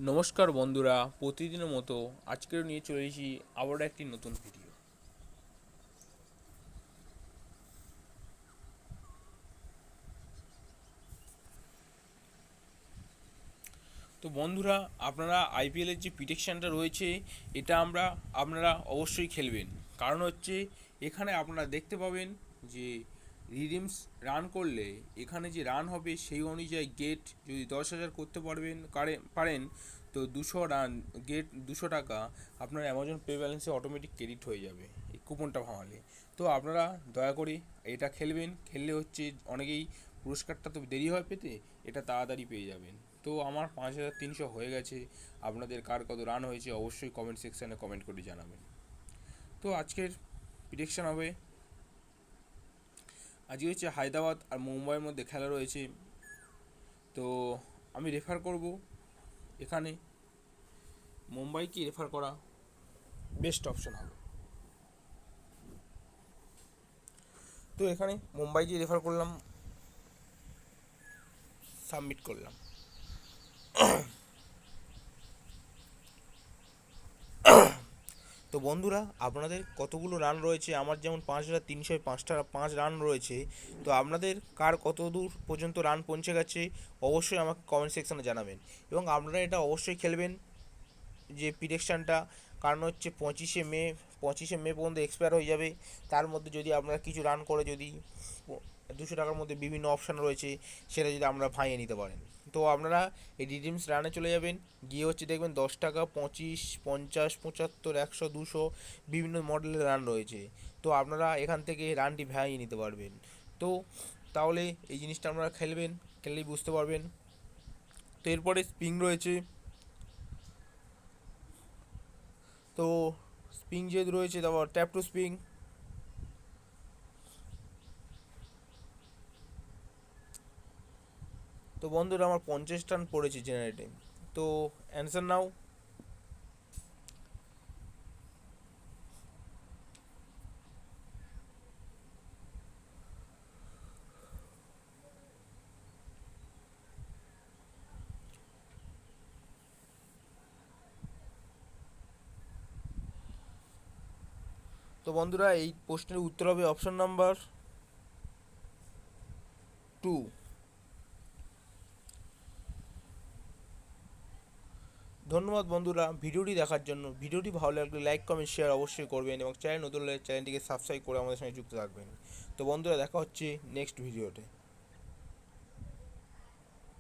নমস্কার বন্ধুরা, প্রতিদিনের মতো আজকেও নিয়ে চলে এসেছি আবারও একটি নতুন ভিডিও। তো বন্ধুরা, আপনারা আইপিএলের যে প্রিডিকশানটা রয়েছে এটা আপনারা অবশ্যই খেলবেন। কারণ হচ্ছে এখানে আপনারা দেখতে পাবেন যে রিডিমস রান করলে এখানে যে রান হবে সেই অনুযায়ী গেট যদি 10,000 করতে পারেন তো 200 রান গেট 200 টাকা আপনার অ্যামাজন পে ব্যালেন্সে অটোমেটিক ক্রেডিট হয়ে যাবে এই কুপনটা ভাঙালে। তো আপনারা দয়া করে এটা খেলবেন। খেললে হচ্ছে অনেকেই পুরস্কারটা তো দেরি হয় পেতে, এটা তাড়াতাড়ি পেয়ে যাবেন। তো আমার 5,300 হয়ে গেছে। আপনাদের কার কত রান হয়েছে অবশ্যই কমেন্ট সেকশানে কমেন্ট করে জানাবেন। তো আজকের প্রিডিকশান হবে, আজকে হচ্ছে হায়দ্রাবাদ আর মুম্বাইয়ের মধ্যে খেলা রয়েছে। তো আমি রেফার করব এখানে মুম্বাইকে রেফার করা বেস্ট অপশন হবে। তো এখানে মুম্বাইকে রেফার করলাম, সাবমিট করলাম। তো বন্ধুরা, আপনাদের কতগুলো রান রয়েছে? আমার যেমন 5,300 5 রান রয়েছে। তো আপনাদের কার কত দূর পর্যন্ত রান পৌঁছে গেছে অবশ্যই আমাকে কমেন্ট সেকশানে জানাবেন। এবং আপনারা এটা অবশ্যই খেলবেন যে প্রিডিকশানটা, কারণ হচ্ছে 25শে মে পর্যন্ত এক্সপায়ার হয়ে যাবে। তার মধ্যে যদি আপনারা কিছু রান করে যদি 200 টাকার মধ্যে বিভিন্ন অপশান রয়েছে সেটা যদি আমরা ভাঙিয়ে নিতে পারেন, তো আপনারা এই রিডিমস রানে চলে যাবেন। গিয়ে হচ্ছে দেখবেন 10 টাকা, 25, 50, 75, 100, 200 বিভিন্ন মডেলের রান রয়েছে। তো আপনারা এখান থেকে রানটি ভাঙিয়ে নিতে পারবেন। তো তাহলে এই জিনিসটা আপনারা খেলবেন, খেললেই বুঝতে পারবেন। তো এরপরে স্প্রিং রয়েছে। তো স্প্রিং যেহেতু রয়েছে, তারপর ট্যাপ টু স্প্রিং। তো বন্ধুরা, আমার 50 রান পড়েছে জেনারেটে। তো অ্যান্সার নাও। তো বন্ধুরা, এই প্রশ্নের উত্তর হবে অপশন নাম্বার 2। ধন্যবাদ বন্ধুরা ভিডিওটি দেখার জন্য। ভিডিওটি ভালো লাগলে লাইক, কমেন্ট, শেয়ার অবশ্যই করবেন এবং চ্যানেল নতুন হলে চ্যানেলটিকে সাবস্ক্রাইব করে আমাদের সঙ্গে যুক্ত থাকবেন। তো বন্ধুরা, দেখা হচ্ছে নেক্সট ভিডিওতে।